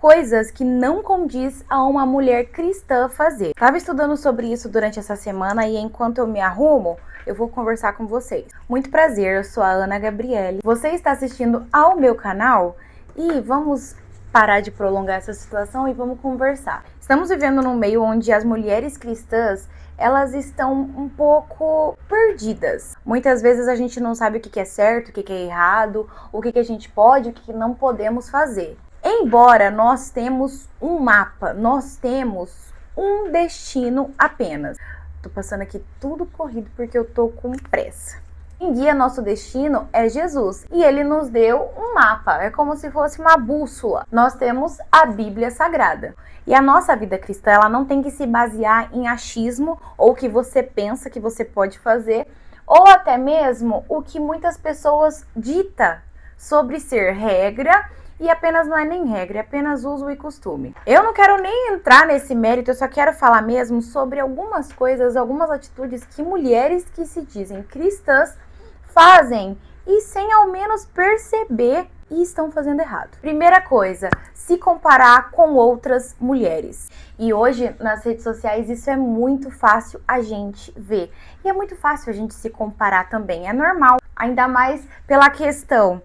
coisas que não condiz a uma mulher cristã fazer. Estava estudando sobre isso durante essa semana e enquanto eu me arrumo, eu vou conversar com vocês. Muito prazer, eu sou a Ana Gabriele. Você está assistindo ao meu canal e vamos parar de prolongar essa situação e vamos conversar. Estamos vivendo num meio onde as mulheres cristãs, elas estão um pouco perdidas. Muitas vezes a gente não sabe o que é certo, o que é errado, o que a gente pode, o que não podemos fazer. Embora nós temos um mapa, nós temos um destino apenas. Tô passando aqui tudo corrido porque eu tô com pressa. Quem guia nosso destino é Jesus e ele nos deu um mapa, é como se fosse uma bússola. Nós temos a Bíblia Sagrada. E a nossa vida cristã, ela não tem que se basear em achismo ou o que você pensa que você pode fazer, ou até mesmo o que muitas pessoas ditam sobre ser regra. E apenas não é nem regra, é apenas uso e costume. Eu não quero nem entrar nesse mérito, eu só quero falar mesmo sobre algumas coisas, algumas atitudes que mulheres que se dizem cristãs fazem e sem ao menos perceber e estão fazendo errado. Primeira coisa, se comparar com outras mulheres. E hoje nas redes sociais isso é muito fácil a gente ver. E é muito fácil a gente se comparar também, é normal. Ainda mais pela questão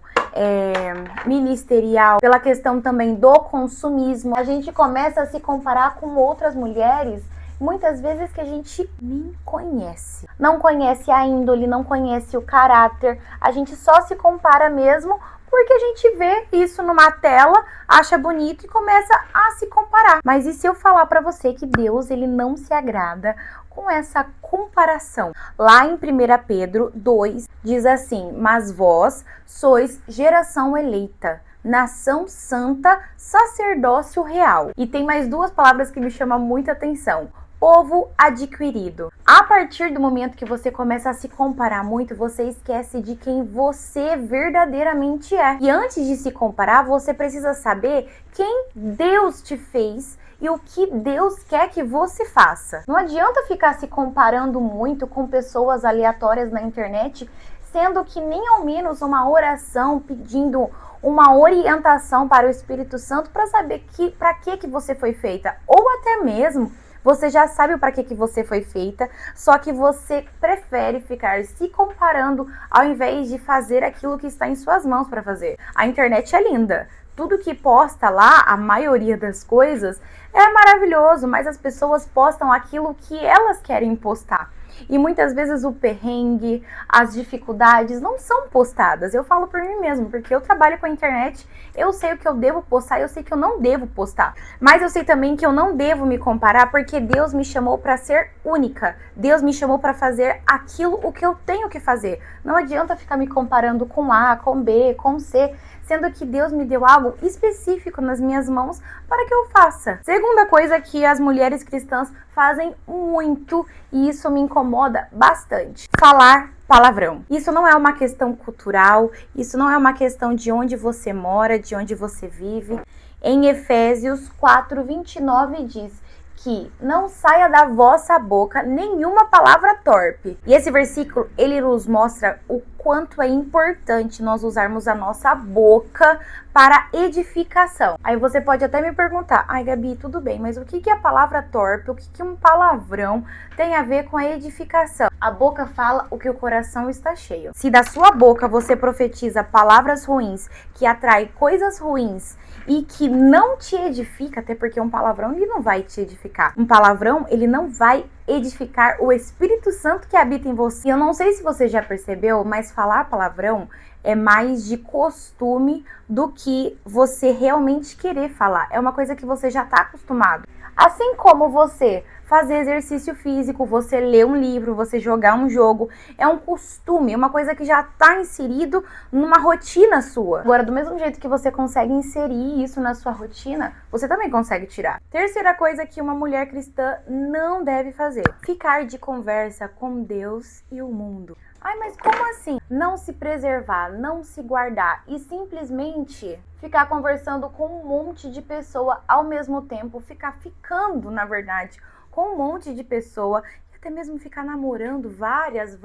ministerial, pela questão também do consumismo. A gente começa a se comparar com outras mulheres, muitas vezes que a gente nem conhece. Não conhece a índole, não conhece o caráter. A gente só se compara mesmo porque a gente vê isso numa tela, acha bonito e começa a se comparar. Mas e se eu falar pra você que Deus, ele não se agrada com essa comparação? Lá em 1 Pedro 2, diz assim: mas vós sois geração eleita, nação santa, sacerdócio real. E tem mais duas palavras que me chamam muita atenção: povo adquirido. A partir do momento que você começa a se comparar muito, você esquece de quem você verdadeiramente é. E antes de se comparar, você precisa saber quem Deus te fez e o que Deus quer que você faça. Não adianta ficar se comparando muito com pessoas aleatórias na internet, sendo que nem ao menos uma oração pedindo uma orientação para o Espírito Santo para saber para que você foi feita, ou até mesmo você já sabe para que você foi feita, só que você prefere ficar se comparando ao invés de fazer aquilo que está em suas mãos para fazer. A internet é linda. Tudo que posta lá, a maioria das coisas, é maravilhoso, mas as pessoas postam aquilo que elas querem postar. E muitas vezes o perrengue, as dificuldades não são postadas. Eu falo por mim mesmo, porque eu trabalho com a internet, eu sei o que eu devo postar, eu sei que eu não devo postar. Mas eu sei também que eu não devo me comparar, porque Deus me chamou para ser única. Deus me chamou para fazer aquilo o que eu tenho que fazer. Não adianta ficar me comparando com A, com B, com C, sendo que Deus me deu algo específico nas minhas mãos para que eu faça. Segunda coisa que as mulheres cristãs fazem muito, e isso me incomoda bastante: falar palavrão. Isso não é uma questão cultural, isso não é uma questão de onde você mora, de onde você vive. Em Efésios 4:29 diz que não saia da vossa boca nenhuma palavra torpe. E esse versículo, ele nos mostra o quanto é importante nós usarmos a nossa boca para edificação. Aí você pode até me perguntar: ai Gabi, tudo bem, mas o que é a palavra torpe, o que um palavrão tem a ver com a edificação? A boca fala o que o coração está cheio. Se da sua boca você profetiza palavras ruins, que atrai coisas ruins e que não te edifica, até porque um palavrão ele não vai te edificar. Um palavrão ele não vai edificar o Espírito Santo que habita em você. Eu não sei se você já percebeu, mas falar palavrão é mais de costume do que você realmente querer falar. É uma coisa que você já está acostumado. Assim como você fazer exercício físico, você ler um livro, você jogar um jogo, é um costume, é uma coisa que já está inserido numa rotina sua. Agora, do mesmo jeito que você consegue inserir isso na sua rotina, você também consegue tirar. Terceira coisa que uma mulher cristã não deve fazer: ficar de conversa com Deus e o mundo. Ai, mas como assim? Não se preservar, não se guardar e simplesmente ficar conversando com um monte de pessoa ao mesmo tempo, ficar ficando, na verdade, com um monte de pessoa, e até mesmo ficar namorando várias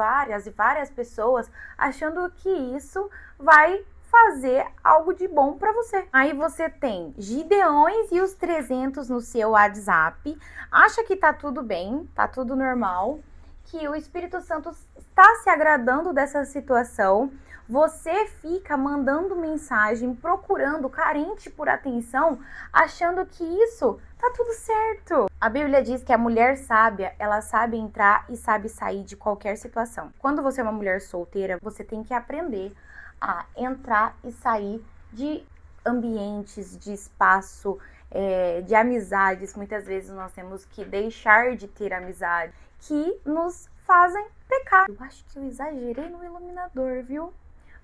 pessoas, achando que isso vai fazer algo de bom para você. Aí você tem Gideões e os 300 no seu WhatsApp, acha que tá tudo bem, tá tudo normal, que o Espírito Santo está se agradando dessa situação, você fica mandando mensagem, procurando, carente por atenção, achando que isso tá tudo certo. A Bíblia diz que a mulher sábia, ela sabe entrar e sabe sair de qualquer situação. Quando você é uma mulher solteira, você tem que aprender a entrar e sair de ambientes, de espaço, de amizades. Muitas vezes nós temos que deixar de ter amizade que nos fazem pecar. Eu acho que eu exagerei no iluminador, viu?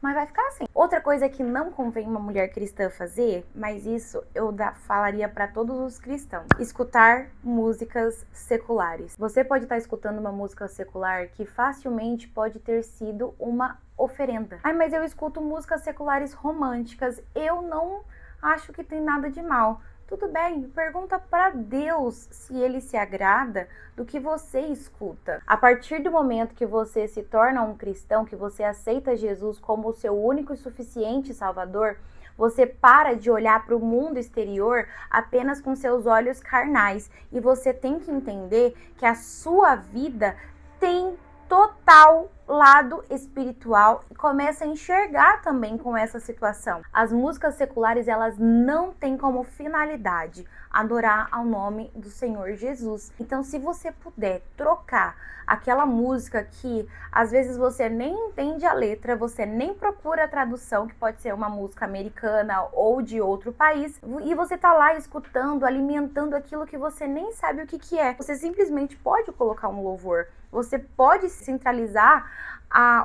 Mas vai ficar assim. Outra coisa que não convém uma mulher cristã fazer, mas isso eu falaria para todos os cristãos: escutar músicas seculares. Você pode estar escutando uma música secular que facilmente pode ter sido uma oferenda. Ai, mas eu escuto músicas seculares românticas. Eu não acho que tem nada de mal. Tudo bem, pergunta para Deus se Ele se agrada do que você escuta. A partir do momento que você se torna um cristão, que você aceita Jesus como o seu único e suficiente Salvador, você para de olhar para o mundo exterior apenas com seus olhos carnais. E você tem que entender que a sua vida tem total lado espiritual e começa a enxergar também com essa situação. As músicas seculares, elas não têm como finalidade adorar ao nome do Senhor Jesus. Então, se você puder trocar aquela música que às vezes você nem entende a letra, você nem procura a tradução, que pode ser uma música americana ou de outro país, e você tá lá escutando, alimentando aquilo que você nem sabe o que é. Você simplesmente pode colocar um louvor. Você pode centralizar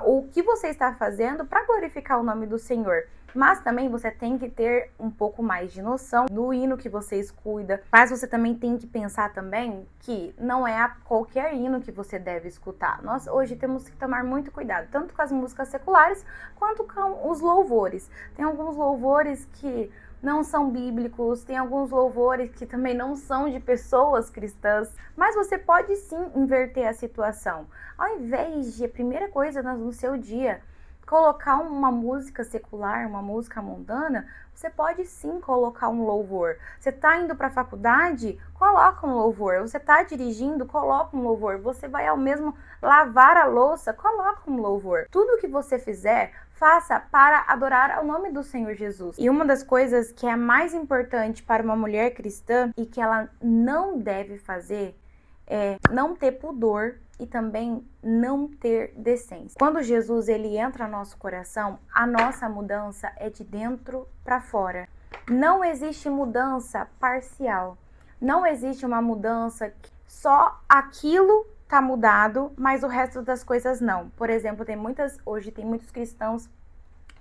o que você está fazendo para glorificar o nome do Senhor. Mas também você tem que ter um pouco mais de noção do hino que você escuta. Mas você também tem que pensar também que não é qualquer hino que você deve escutar. Nós hoje temos que tomar muito cuidado, tanto com as músicas seculares quanto com os louvores. Tem alguns louvores que não são bíblicos, tem alguns louvores que também não são de pessoas cristãs, mas você pode sim inverter a situação. Ao invés de, a primeira coisa no seu dia, colocar uma música secular, uma música mundana, você pode sim colocar um louvor. Você está indo para a faculdade? Coloca um louvor. Você está dirigindo? Coloca um louvor. Você vai ao mesmo lavar a louça? Coloca um louvor. Tudo que você fizer, faça para adorar ao nome do Senhor Jesus. E uma das coisas que é mais importante para uma mulher cristã e que ela não deve fazer é não ter pudor e também não ter decência. Quando Jesus ele entra no nosso coração, a nossa mudança é de dentro para fora. Não existe mudança parcial. Não existe uma mudança que só aquilo tá mudado, mas o resto das coisas não. Por exemplo, hoje tem muitos cristãos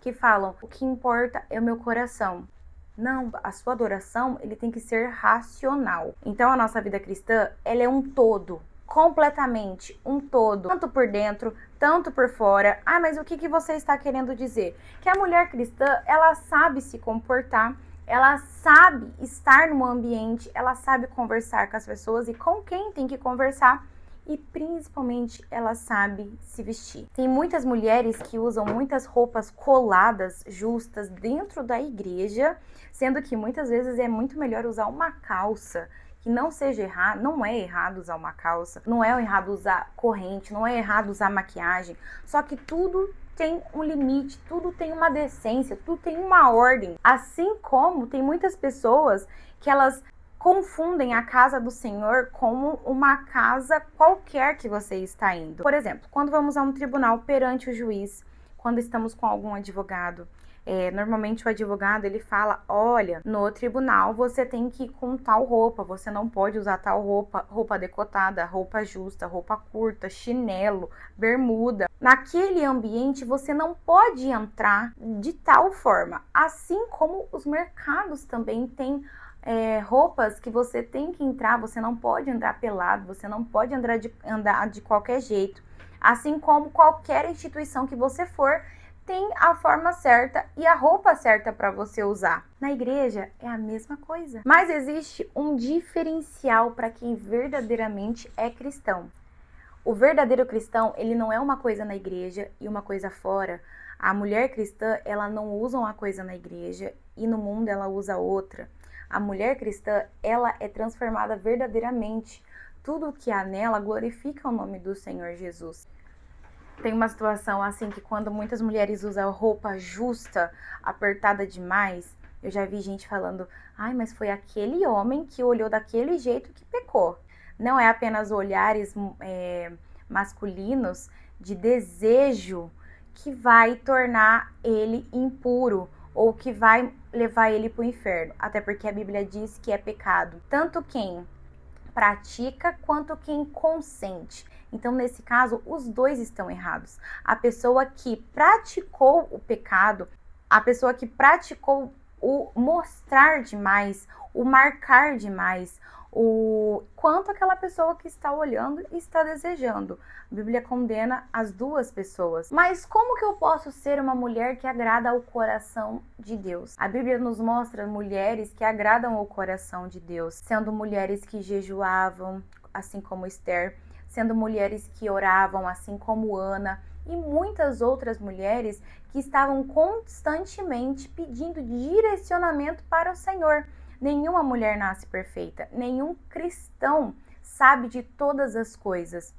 que falam: o que importa é o meu coração. Não, a sua adoração ele tem que ser racional. Então a nossa vida cristã, ela é um todo, completamente um todo, tanto por dentro, tanto por fora. Ah, mas o que você está querendo dizer? Que a mulher cristã, ela sabe se comportar, ela sabe estar no ambiente, ela sabe conversar com as pessoas e com quem tem que conversar. E principalmente ela sabe se vestir. Tem muitas mulheres que usam muitas roupas coladas, justas, dentro da igreja, sendo que muitas vezes é muito melhor usar uma calça, que não seja errado, não é errado usar uma calça, não é errado usar corrente, não é errado usar maquiagem, só que tudo tem um limite, tudo tem uma decência, tudo tem uma ordem. Assim como tem muitas pessoas que elas confundem a casa do Senhor como uma casa qualquer que você está indo. Por exemplo, quando vamos a um tribunal perante o juiz, quando estamos com algum advogado, normalmente o advogado ele fala: olha, no tribunal você tem que ir com tal roupa, você não pode usar tal roupa, roupa decotada, roupa justa, roupa curta, chinelo, bermuda. Naquele ambiente você não pode entrar de tal forma, assim como os mercados também têm roupas que você tem que entrar, você não pode andar pelado, você não pode andar de qualquer jeito. Assim como qualquer instituição que você for, tem a forma certa e a roupa certa para você usar. Na igreja é a mesma coisa. Mas existe um diferencial para quem verdadeiramente é cristão. O verdadeiro cristão, ele não é uma coisa na igreja e uma coisa fora. A mulher cristã, ela não usa uma coisa na igreja e no mundo ela usa outra. A mulher cristã, ela é transformada verdadeiramente. Tudo que há nela glorifica o nome do Senhor Jesus. Tem uma situação assim que quando muitas mulheres usam roupa justa, apertada demais, eu já vi gente falando, ai, mas foi aquele homem que olhou daquele jeito que pecou. Não é apenas olhares masculinos de desejo que vai tornar ele impuro ou que vai levar ele para o inferno. Até porque a Bíblia diz que é pecado tanto quem pratica quanto quem consente. Então, nesse caso, os dois estão errados. A pessoa que praticou o pecado, a pessoa que praticou o mostrar demais, o marcar demais, o quanto aquela pessoa que está olhando e está desejando. A Bíblia condena as duas pessoas. Mas como que eu posso ser uma mulher que agrada ao coração de Deus? A Bíblia nos mostra mulheres que agradam ao coração de Deus, sendo mulheres que jejuavam, assim como Esther, sendo mulheres que oravam, assim como Ana, e muitas outras mulheres que estavam constantemente pedindo direcionamento para o Senhor. Nenhuma mulher nasce perfeita, nenhum cristão sabe de todas as coisas.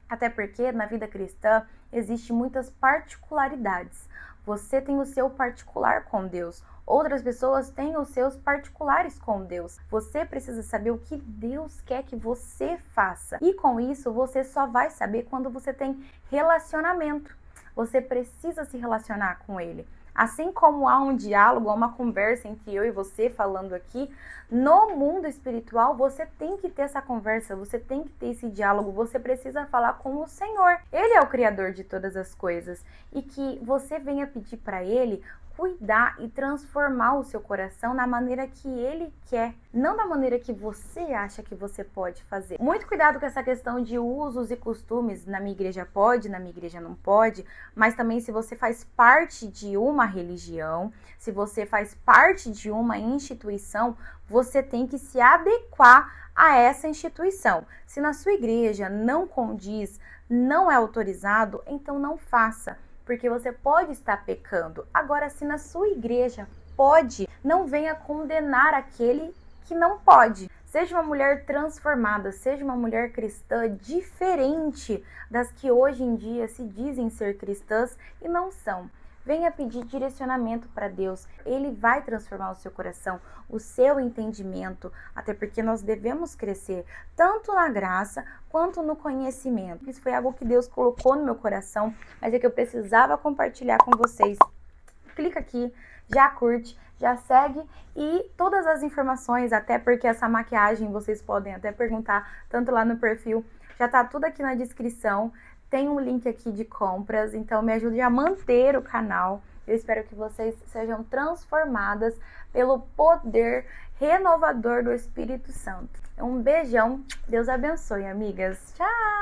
Até porque na vida cristã existem muitas particularidades. Você tem o seu particular com Deus, outras pessoas têm os seus particulares com Deus. Você precisa saber o que Deus quer que você faça. E com isso você só vai saber quando você tem relacionamento. Você precisa se relacionar com Ele. Assim como há um diálogo, há uma conversa entre eu e você falando aqui, no mundo espiritual você tem que ter essa conversa, você tem que ter esse diálogo, você precisa falar com o Senhor. Ele é o Criador de todas as coisas e que você venha pedir para Ele cuidar e transformar o seu coração na maneira que Ele quer, não da maneira que você acha que você pode fazer. Muito cuidado com essa questão de usos e costumes, na minha igreja pode, na minha igreja não pode, mas também se você faz parte de uma religião, se você faz parte de uma instituição, você tem que se adequar a essa instituição. Se na sua igreja não condiz, não é autorizado, então não faça. Porque você pode estar pecando. Agora, se na sua igreja pode, não venha condenar aquele que não pode. Seja uma mulher transformada, seja uma mulher cristã diferente das que hoje em dia se dizem ser cristãs e não são. Venha pedir direcionamento para Deus. Ele vai transformar o seu coração, o seu entendimento, até porque nós devemos crescer tanto na graça quanto no conhecimento. Isso foi algo que Deus colocou no meu coração, mas é que eu precisava compartilhar com vocês. Clica aqui, já curte, já segue e todas as informações, até porque essa maquiagem vocês podem até perguntar tanto lá no perfil, já tá tudo aqui na descrição. Tem um link aqui de compras, então me ajude a manter o canal. Eu espero que vocês sejam transformadas pelo poder renovador do Espírito Santo. Um beijão, Deus abençoe, amigas. Tchau!